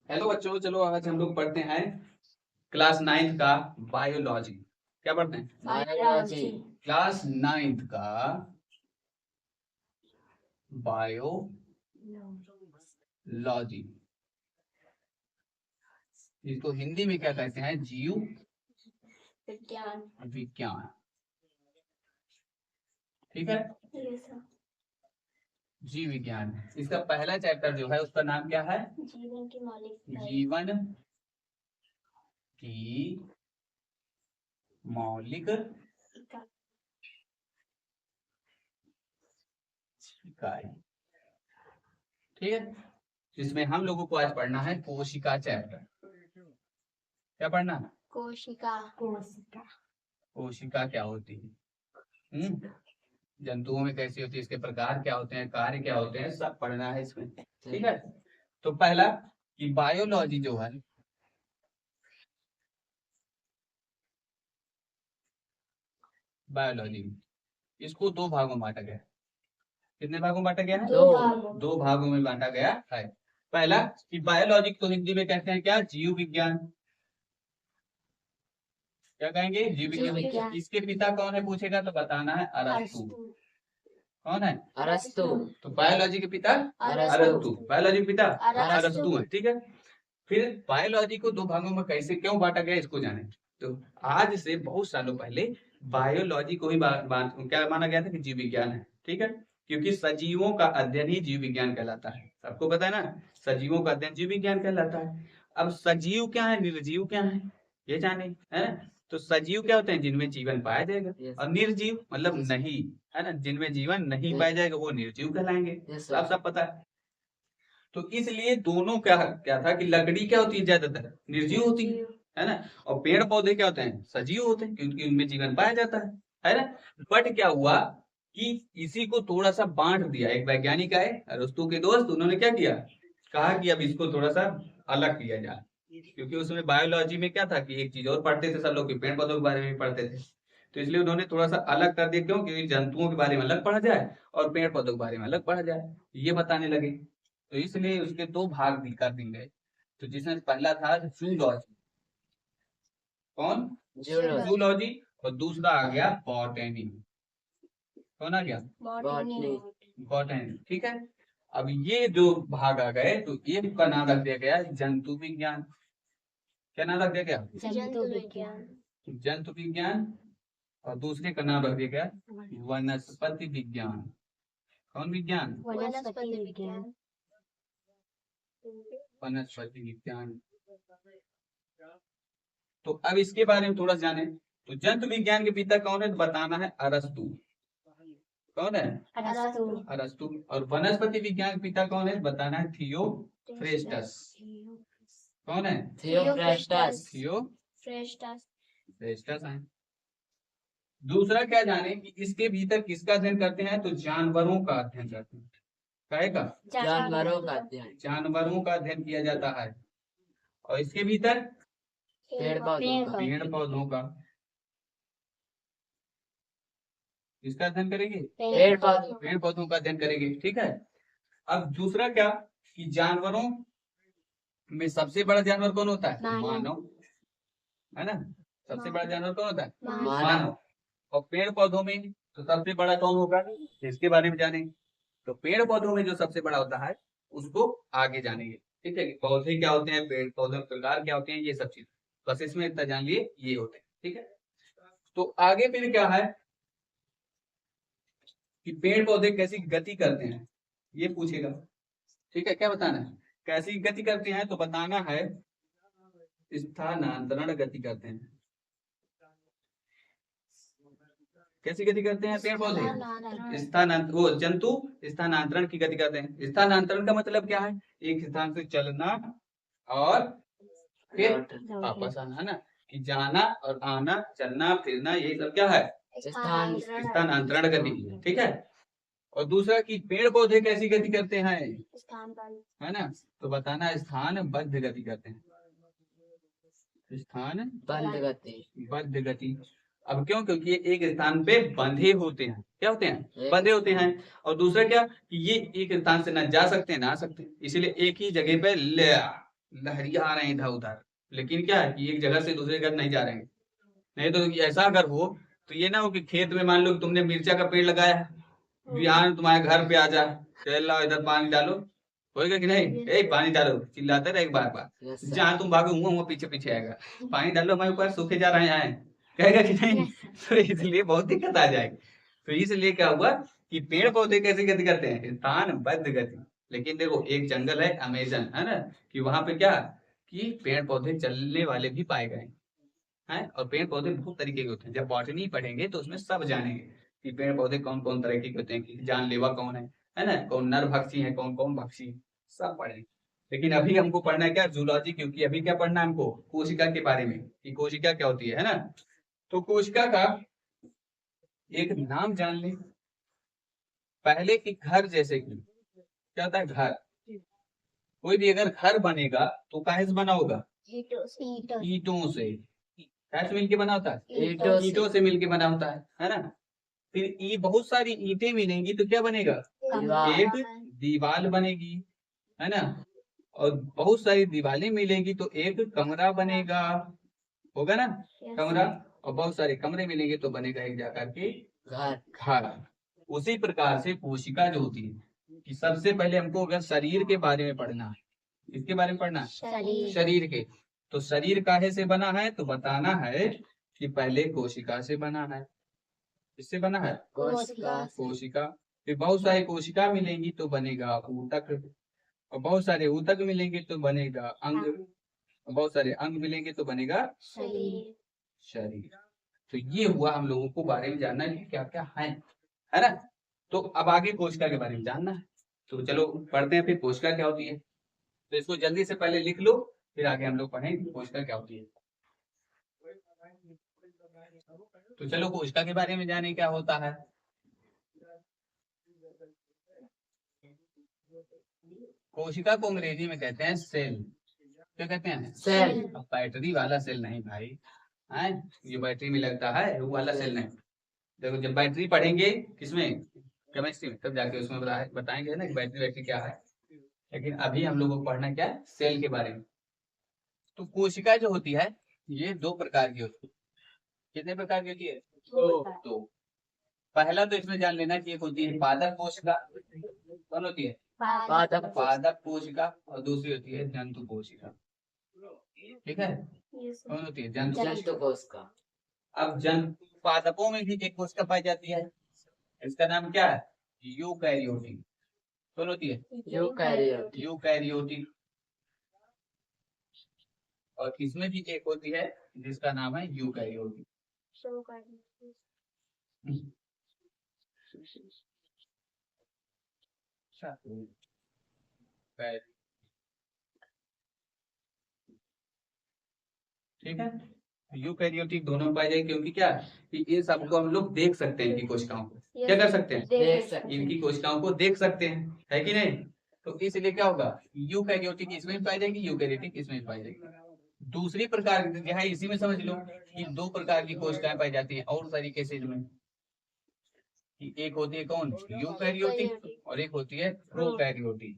Hello बच्चों, चलो आज हम लोग पढ़ते हैं क्लास 9th का बायोलॉजी। क्या पढ़ते हैं? बायोलॉजी। क्लास 9th का बायोलॉजी, इसको हिंदी में क्या कहते हैं? जीव विज्ञान। ठीक है, जीव विज्ञान। इसका पहला चैप्टर जो है उसका नाम क्या है? जीवन की मौलिक इकाई। ठीक है, जिसमें हम लोगों को आज पढ़ना है कोशिका चैप्टर। क्या पढ़ना है? कोशिका क्या होती है, जंतुओं में कैसी होती है, इसके प्रकार क्या होते हैं, कार्य क्या होते हैं, सब पढ़ना है इसमें। ठीक है, तो पहला कि बायोलॉजी जो है, बायोलॉजी इसको दो भागों में बांटा गया। कितने भागों में बांटा गया है? दो भागों में बांटा गया है। पहला कि बायोलॉजी को हिंदी में कहते हैं क्या? जीव विज्ञान। क्या कहेंगे? जीव विज्ञान। इसके पिता कौन है पूछेगा तो बताना है अरस्तु। कौन है? अरस्तु। तो बायोलॉजी के पिता अरस्तु, बायोलॉजी के पिता अरस्तु है। ठीक है, फिर बायोलॉजी को दो भागों में कैसे क्यों बांटा गया इसको जाने। तो आज से बहुत सालों पहले बायोलॉजी को ही क्या माना गया था कि जीव विज्ञान है। ठीक है, क्योंकि सजीवों का अध्ययन ही जीव विज्ञान कहलाता है। सबको पता है ना, सजीवों का अध्ययन जीव विज्ञान कहलाता है। अब सजीव क्या है, निर्जीव क्या है, ये जाने, है ना। तो सजीव क्या होते हैं? जिनमें जीवन पाया जाएगा, और निर्जीव मतलब नहीं, है ना, जिनमें जीवन नहीं पाया जाएगा वो निर्जीव कहलाएंगे। आप सब पता है। तो इसलिए दोनों क्या क्या था कि लकड़ी क्या होती है? ज्यादातर निर्जीव होती है ना, और पेड़ पौधे क्या होते हैं? सजीव होते हैं, क्योंकि उनमें जीवन पाया जाता है ना। बट क्या हुआ कि इसी को थोड़ा सा बांट दिया। एक वैज्ञानिक आए, अरस्तु के दोस्त, उन्होंने क्या किया, कहा कि अब इसको थोड़ा सा अलग किया जाए। क्योंकि उसमें बायोलॉजी में क्या था कि एक चीज और पढ़ते थे सब लोग, पेड़ पौधों के बारे में पढ़ते थे। तो इसलिए उन्होंने थोड़ा सा अलग कर दिया। क्यों? क्योंकि जंतुओं के बारे में अलग पढ़ा जाए और पेड़ पौधों के बारे में अलग पढ़ा जाए, ये बताने लगे। तो इसलिए उसके दो भाग भी कर दिए गए। तो जिसमें पहला था जूलॉजी। कौन? जूलॉजी। और दूसरा आ गया बॉटनी। कौन आ गया? बॉटनी। ठीक है, अब ये जो भाग आ गए तो एक का नाम रख दिया गया जंतु विज्ञान। क्या नाम रख दिया गया? जंतु विज्ञान। और दूसरे का नाम रख दिया गया वनस्पति विज्ञान। कौन विज्ञान? वनस्पति विज्ञान। तो अब इसके बारे में थोड़ा जाने। तो जंतु विज्ञान के पिता कौन है? बताना है अरस्तु। कौन है? अरस्तु। और वनस्पति विज्ञान के पिता कौन है? बताना है थियोफ्रेस्टस। कौन है? थियोफ्रेस्टस है। दूसरा क्या जाने कि इसके भीतर किसका अध्ययन करते हैं? तो जानवरों का अध्ययन करते हैं। कहेगा जानवरों का अध्ययन। जानवरों का अध्ययन किया जाता है। और इसके भीतर पेड़ पौधों का। किसका अध्ययन करेंगे? पेड़ पौधों का अध्ययन करेंगे। ठीक है, अब दूसरा क्या कि जानवरों में सबसे बड़ा जानवर कौन होता है? मानव, है ना। सबसे बड़ा जानवर कौन होता है? मानव। और पेड़ पौधों में तो सबसे बड़ा कौन होगा, इसके बारे में जानेंगे। तो पेड़ पौधों में जो सबसे बड़ा होता है उसको आगे जानेंगे। ठीक है, पौधे क्या होते हैं, पेड़ पौधे प्रकार क्या होते हैं, ये सब चीज बस इसमें इतना जान लिए ये होते हैं। ठीक है, तो आगे फिर क्या है कि पेड़ पौधे कैसी गति करते हैं, ये पूछेगा। ठीक है, क्या बताना है? कैसी गति करते हैं तो बताना है स्थानांतरण गति करते हैं। कैसी गति करते हैं पेड़ पौधे? वो जंतु स्थानांतरण की गति करते हैं। स्थानांतरण का मतलब क्या है? एक स्थान से चलना और फिर वापस आना, है ना, कि जाना और आना, चलना फिरना, ये सब क्या है? स्थानांतरण गति। ठीक है, और दूसरा कि पेड़ पौधे कैसी गति करते हैं, है ना, तो बताना स्थानबद्ध गति करते हैं। स्थानबद्ध गति। अब क्यों? क्योंकि ये एक स्थान पे बंधे होते हैं। क्या होते हैं? बंधे होते हैं। और दूसरा क्या कि ये एक स्थान से ना जा सकते हैं ना आ सकते हैं, इसलिए एक ही जगह पे लहरिया आ रहे हैं इधर उधर, लेकिन क्या है कि एक जगह से दूसरे जगह नहीं जा रहे हैं। नहीं तो ऐसा अगर हो तो ये ना हो कि खेत में मान लो कि तुमने मिर्चा का पेड़ लगाया है, बिहान तुम्हारे घर पे आ जाए, चल लाओ इधर पानी डालो, होएगा कि नहीं? ए पानी डालो, चिल्लाते रहे बार बार, यस सर। जहाँ तुम भागो वहाँ पीछे पीछे आएगा, पानी डालो हमारे ऊपर, सूखे जा रहे हैं, कहेगा कि नहीं? तो इसलिए बहुत दिक्कत आ जाएगी। तो इसलिए क्या हुआ कि पेड़ पौधे कैसे गति करते हैं, स्थानबद्ध गति। लेकिन देखो एक जंगल है अमेजन, है ना, कि वहां पे क्या कि पेड़ पौधे चलने वाले भी पाए गए हैं। और पेड़ पौधे बहुत तरीके के होते हैं, जब बॉटनी पढ़ेंगे तो उसमें सब जानेंगे कि पेड़ पौधे कौन कौन तरह के होते हैं, कि जानलेवा कौन है ना, कौन नर भक्षी है, कौन कौन भक्षी है, सब पढ़ेंगे। लेकिन अभी हमको पढ़ना है क्या, जूलॉजी, क्योंकि अभी क्या पढ़ना है हमको, कोशिका के बारे में, कि कोशिका क्या होती है ना। तो कोशिका का एक नाम जान ले पहले, कि घर जैसे कि क्या होता है घर, कोई भी अगर घर बनेगा तो काहे से बना होगा, ईंटों से। कैसे मिलके बना होता है, ईंटों से। ईंटों से मिलके बना होता है ना। फिर ये बहुत सारी ईंटें मिलेंगी तो क्या बनेगा, दीवार। एक दीवार बनेगी, है ना। और बहुत सारी दीवारें मिलेंगी तो एक कमरा बनेगा, होगा ना कमरा। और बहुत सारे कमरे मिलेंगे तो बनेगा एक जाकर के घर। घर। उसी प्रकार से कोशिका जो होती है, कि सबसे पहले हमको अगर शरीर के बारे में पढ़ना है, किसके बारे में पढ़ना है, शरीर के। तो शरीर काहे से बना है, तो बताना है कि पहले कोशिका से बना है। किससे बना है, कोशिका। कोशिका। फिर बहुत सारी कोशिका मिलेंगी तो बनेगा ऊतक, और बहुत सारे ऊतक मिलेंगे तो बनेगा अंग, और बहुत सारे अंग मिलेंगे तो बनेगा शरीर। तो ये हुआ हम लोगों को बारे में जानना है कि क्या क्या है ना। तो अब आगे कोशिका के बारे में जानना है, तो चलो पढ़ते हैं फिर कोशिका क्या होती है। तो इसको जल्दी से पहले लिख लो, फिर आगे हम लोग पढ़ेंगे कि कोशिका क्या होती है। तो चलो कोशिका के बारे में जाने क्या होता है। कोशिका को अंग्रेजी में कहते हैं सेल। क्या कहते हैं, सेल। अब बैटरी वाला सेल नहीं भाई, है जो बैटरी में लगता है वो वाला सेल नहीं। देखो जब बैटरी पढ़ेंगे किसमें, केमिस्ट्री में, तब जाके उसमें बताएंगे ना कि बैटरी बैटरी क्या है। लेकिन अभी हम लोगों को पढ़ना क्या है, सेल के बारे में। तो कोशिका जो होती है ये दो प्रकार की होती है। कितने प्रकार की होती है, दो। पहला तो इसमें जान लेना कि एक होती है पादप कोशिका, कौन होती है, पादप। पादप कोशिका, और दूसरी होती है जंतु कोशिका। ठीक है, कौन होती है, जंतु जंतु कोशिका। अब जंतु पादपों में भी एक कोशिका पाई जाती है, इसका नाम क्या है, यूकैरियोटिक। कौन होती है, यूकैरियोटिक। यूकैरियोटिक। और इसमें भी एक होती है जिसका नाम है यूकैरियोटिक। ठीक है, यूकैरियोटिक दोनों में पाई जाएगी, क्योंकि क्या कि इन सबको हम लोग देख सकते हैं, इनकी कोशिकाओं को क्या कर सकते हैं, देख सकते हैं। इनकी कोशिकाओं को देख सकते हैं, है कि नहीं। तो इसलिए क्या होगा, यूकैरियोटिक इसमें भी पाई जाएगी, यूकैरियोटिक इसमें भी पाई जाएगी। दूसरी प्रकार की है, इसी में समझ लो कि दो प्रकार की कोशिकाएं पाई जाती हैं और तरीके से इसमें, कि एक होती है कौन, यूकैरियोटिक, और एक होती है प्रोकैरियोटिक।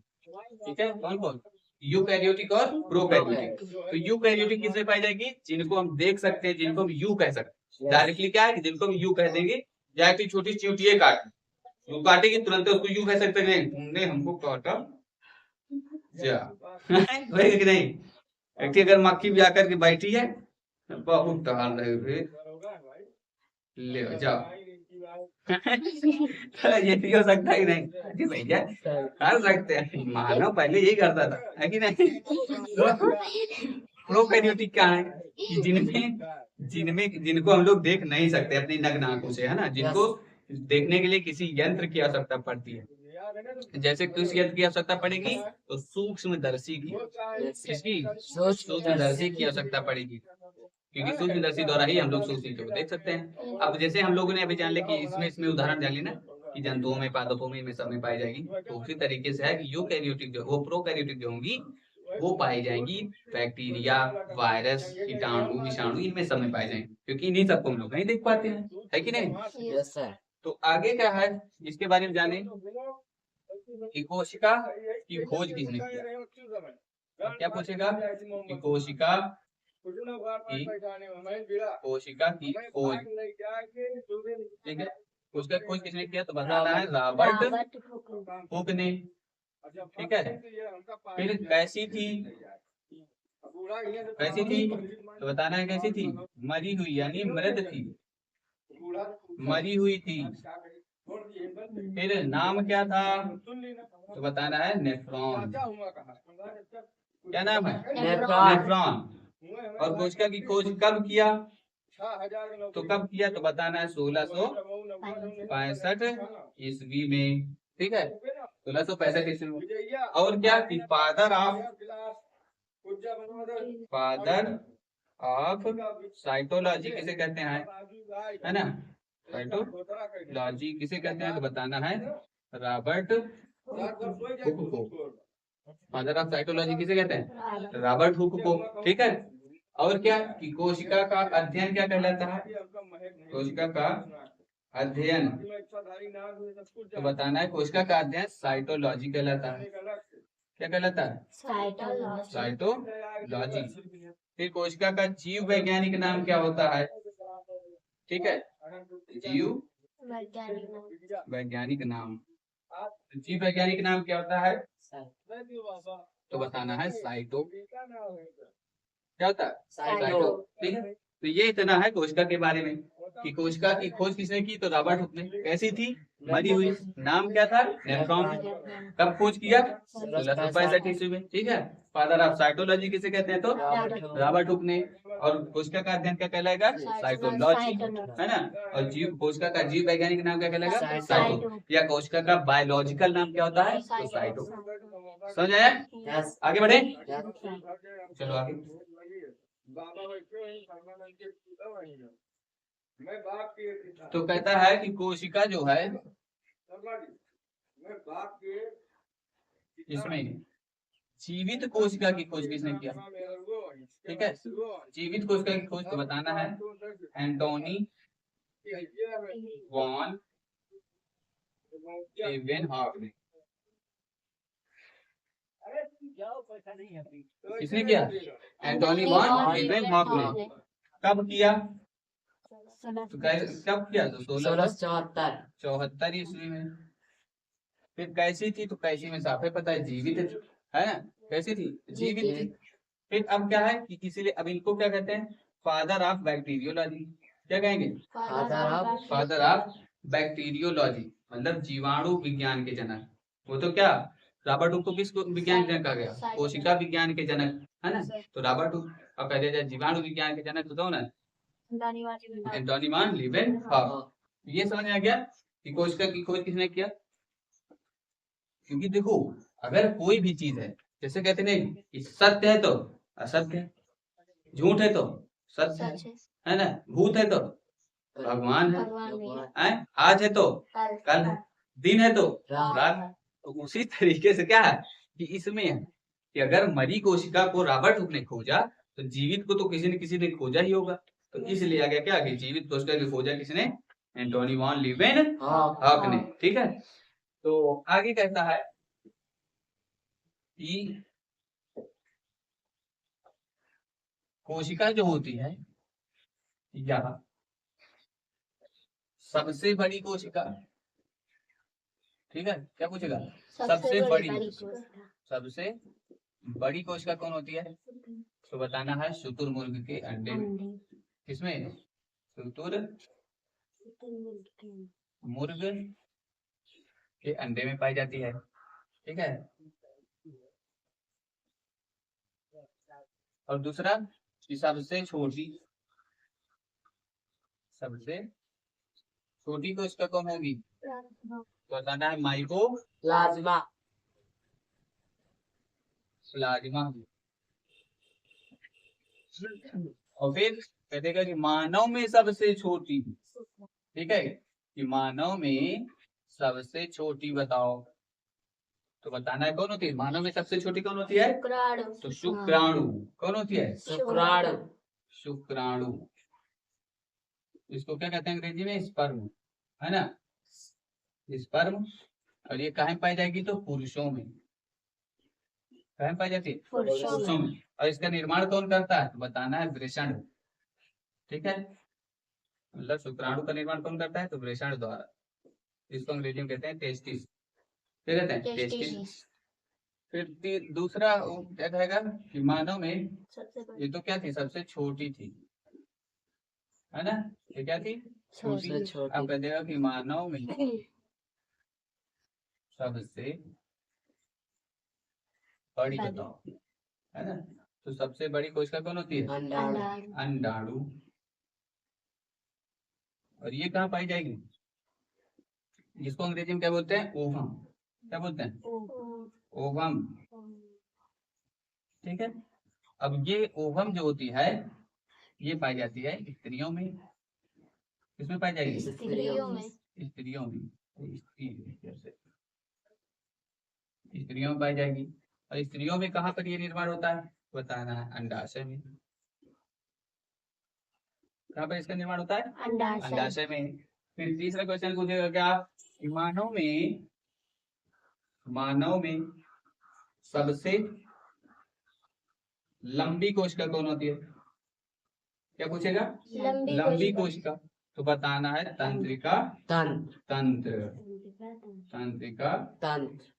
ठीक है, कौन कौन, यूकैरियोटिक और प्रोकैरियोटिक। तो यूकैरियोटिक किसमें पाई जाएगी, जिनको हम देख सकते हैं, जिनको हम यू कह सकते हैं। डायरेक्टली क्या है कि जिनको हम यू कह देंगे, या फिर छोटी चींटियां काट, वो काटेगी तुरंत उसको यू कह सकते हैं, तुमने हमको काटा क्या वही कि नहीं। एक अगर मक्खी भी आकर के बैठी है, बहुत टहल रहे हुए, ले जाओ ये भी हो सकता ही नहीं, अरे भैया कर सकते हैं, मानव पहले यही करता था, है कि नहीं। प्रोकैरियोटिक क्या है कि जिनमें जिनमें जिनको हम लोग देख नहीं सकते अपनी नग्न आंखों से, है ना, जिनको देखने के लिए किसी यंत्र की आवश्यकता पड़ती है। जैसे किस यंत्र की आवश्यकता पड़ेगी, तो सूक्ष्मदर्शी की, किसकी, सूक्ष्मदर्शी की आवश्यकता पड़ेगी, क्योंकि सूक्ष्मदर्शी द्वारा ही हम लोग सूक्ष्म चीजों को देख सकते हैं। अब जैसे हम लोगों ने अभी जान लिया कि इसमें उदाहरण जान ली ना, कि जंतुओं में, पादपों में, इनमें सब में पाई जाएगी। तो उसी तरीके से है कि यूकैरियोटिक जो, वो प्रोकैरियोटिक जो होंगी वो पाई जाएंगी बैक्टीरिया, वायरस, कीटाणु, विषाणु, इनमें सब में पाई जाएंगी, क्योंकि इन्हीं सबको हम लोग नहीं देख पाते हैं, है कि नहीं। Yes sir. तो आगे क्या है इसके बारे में जाने, कि कोशिका की खोज किसने किया। क्या पूछेगा कि कोशिका की खोज, ठीक है, उसका खोज किसने किया तो बताना है रॉबर्ट हुक ने, ठीक है। फिर कैसी थी, कैसी थी तो बताना है कैसी थी, मरी हुई यानी मृत थी, मरी हुई थी। फिर नाम क्या था तो बताना है नेफ्रॉन, क्या नाम है नेफ्रॉन। नेफ्रॉन। और कोशिका की खोज कब किया तो कब किया तो बताना है 1665 ईस्वी में, ठीक है, 1665 ईस्वी में। और क्या कि फादर ऑफ साइटोलॉजी किसे कहते हैं, है ना, साइटोलॉजी किसे कहते हैं तो बताना है रॉबर्ट हुक को। फादर ऑफ साइटोलॉजी किसे कहते हैं, रॉबर्ट हुक को, ठीक है। और क्या कि कोशिका का अध्ययन क्या कहलाता है, कोशिका का अध्ययन तो बताना है कोशिका का अध्ययन साइटोलॉजी कहलाता है, क्या कहलाता है साइटोलॉजी। फिर कोशिका का जीव वैज्ञानिक नाम क्या होता है, ठीक है, जीव वैज्ञानिक नाम, जीव वैज्ञानिक नाम क्या होता है तो बताना है साइटो, क्या होता है साइटो, ठीक है। तो ये इतना है कोशिका के बारे में कि कोशिका की खोज किसने की तो रॉबर्ट हुक ने। कैसी थी, मरी हुई, नाम क्या था नेफ्रॉन, कब खोज किया 1665 ईस्वी में, ठीक है। फादर ऑफ साइटोलॉजी किसे कहते हैं तो रॉबर्ट हुक ने। और कोशिका का अध्ययन क्या कहलाएगा साइटोलॉजी, है ना। और जीव कोशिका का जीव वैज्ञानिक नाम क्या कहलाएगा साइटो, या कोशिका का बायोलॉजिकल नाम क्या होता है तो साइटो। समझ आया, Yes. आगे बढ़े, Yes. चलो आगे। तो कहता है कि कोशिका जो है इसमें जीवित कोशिका की खोज किसने किया, ठीक है, जीवित कोशिका की खोज तो बताना है एंटोनी वॉन लीवेनहॉफ ने। किसने किया, एंटोनी वॉन लीवेनहॉफ ने। कब किया तो कब किया तो 1674 ईस्वी में। फिर कैसी थी तो कैसी में साफे पता है जीवित है ना, कैसी थी जीवित थी। फिर अब क्या है कि इसीलिए अब इनको क्या कहते हैं फादर ऑफ बैक्टीरियोलॉजी, क्या कहेंगे फादर ऑफ बैक्टीरियोलॉजी, मतलब जीवाणु विज्ञान के जनक। वो तो क्या रॉबर्ट हुक को किस विज्ञान के जनक कहा गया, कोशिका विज्ञान के जनक, है ना। तो रॉबर्ट हुक अब कह दिया जाए जीवाणु विज्ञान के जनक तो कौन है एंटोनी वॉन लीवेनहॉफ। ये समझ में आ गया कि कोशिका की खोज किसने किया। क्योंकि देखो अगर कोई भी चीज है जैसे कहते नहीं सत्य है तो असत्य है, झूठ है तो सत्य है ना, भूत है तो भगवान है, आज है तो कल है, दिन है तो रात है। तो उसी तरीके से क्या है कि इसमें है कि अगर मरी कोशिका को रॉबर्ट हुक ने खोजा तो जीवित को तो किसी न किसी ने खोजा ही होगा। तो इसलिए आ गया क्या कि जीवित कोशिका की खोजा किसने, एंटोनी वॉन लीवेनहॉफ ने, ठीक है। तो आगे कहता है कि कोशिका जो होती है यह सबसे बड़ी कोशिका, ठीक है, क्या पूछेगा सबसे बड़ी कोशिका कौन होती है तो बताना है शुतुरमुर्ग के अंडे में, किसमें शुतुरमुर्ग के अंडे में पाई जाती है, ठीक है। और दूसरा कि सबसे छोटी कोशिका कौन होगी तो बताना है माइको प्लाज्मा। प्लाज्मा। और फिर कह देगा कि मानव में सबसे छोटी, ठीक है, कि मानव में सबसे छोटी बताओ तो बताना है कौन होती है मानव में सबसे छोटी कौन होती है तो शुक्राणु। कौन होती है शुक्राणु। इसको क्या कहते हैं अंग्रेजी में स्पर्म, है ना, स्पर्म। और ये कहाँ पाई जाएगी तो पुरुषों में, कहाँ में पाई जाती है? पुरुषों पुरुषों में। में। और इसका निर्माण कौन करता है? तो बताना है वृषण। ठीक है, मतलब शुक्राणु का निर्माण कौन करता है? तो वृषण द्वारा। इसको अंग्रेजी में कहते हैं टेस्टिस। क्या कहते हैं? टेस्टिस। टेस्टिस। फिर दूसरा वो क्या कहेगा कि मानव में सबसे बड़ी। ये तो क्या थी? सबसे छोटी थी, है ना? ये क्या थी? छोटी। सबसे छोटी। अब कह देगा कि मानव में सबसे बड़ी बताओ, है ना? तो सबसे बड़ी कोशिका कौन होती है? अंडाणु। अंडाणु। और ये कहाँ पाई जाएगी? जिसको अंग्रेजी में क्या बोलते हैं? ओवम। क्या बोलते हैं? ओवम। ठीक है, अब ये ओवम जो होती है ये पाई जाती है स्त्रियों में। किसमें पाई जाएगी? स्त्रियों में। स्त्रियों में। जैसे स्त्रियों में पाई जाएगी। और स्त्रियों में कहाँ पर ये निर्माण होता है? बताना है अंडाशय में। कहाँ पर इसका निर्माण होता है? अंडाशय। अंडाशय में। फिर तीसरा क्वेश्चन पूछेगा क्या कि मानव में सबसे लंबी कोशिका कौन होती है? क्या पूछेगा? लंबी कोशिका। तो बताना है तंत्रिका तंत्र। तंत्र। तंत्रिका तंत्र।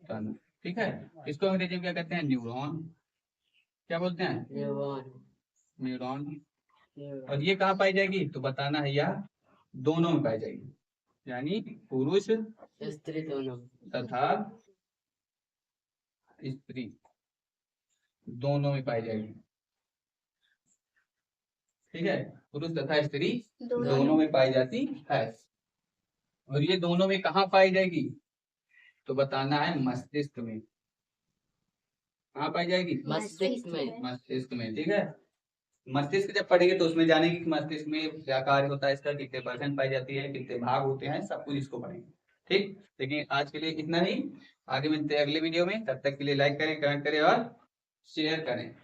तंत्र। ठीक है, इसको अंग्रेजी में क्या कहते हैं? न्यूरॉन। क्या बोलते हैं? न्यूरॉन। न्यूरॉन। और ये कहाँ पाई जाएगी? तो बताना है यह दोनों में पाई जाएगी, यानी पुरुष स्त्री दोनों। तथा स्त्री दोनों में पाई जाएगी। ठीक है, पुरुष तथा स्त्री दोनों में पाई जाती है। और ये दोनों में कहाँ पाई जाएगी? तो बताना है मस्तिष्क में। कहाँ पाई जाएगी? मस्तिष्क में। मस्तिष्क में। ठीक है, मस्तिष्क जब पढ़ेंगे तो उसमें जानेंगे कि मस्तिष्क में क्या कार्य होता है, इसका कितने परसेंट पाई जाती है, कितने भाग होते हैं, सब कुछ इसको पढ़ेंगे। ठीक, लेकिन आज के लिए इतना ही। आगे मिलते हैं अगले वीडियो में। तब तक के लिए लाइक करें, कमेंट करें और शेयर करें।